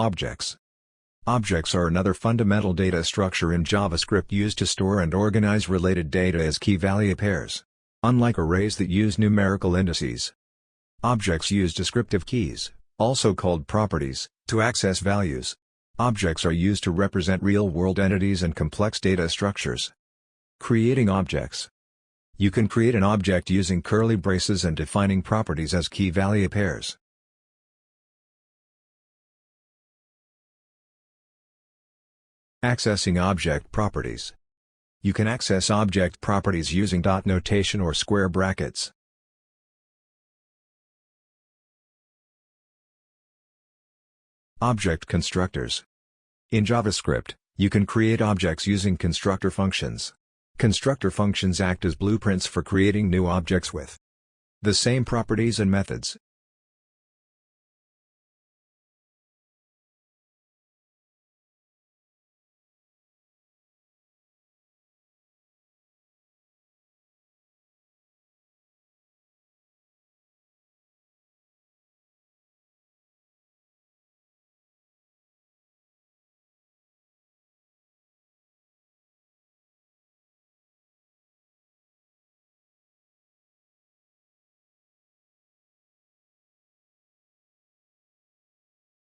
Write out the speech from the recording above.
Objects. Objects are another fundamental data structure in JavaScript used to store and organize related data as key-value pairs. Unlike arrays that use numerical indices, objects use descriptive keys, also called properties, to access values. Objects are used to represent real-world entities and complex data structures. Creating objects. You can create an object using curly braces and defining properties as key-value pairs. Accessing object properties. You can access object properties using dot notation or square brackets. Object constructors. In JavaScript, you can create objects using constructor functions. Constructor functions act as blueprints for creating new objects with the same properties and methods.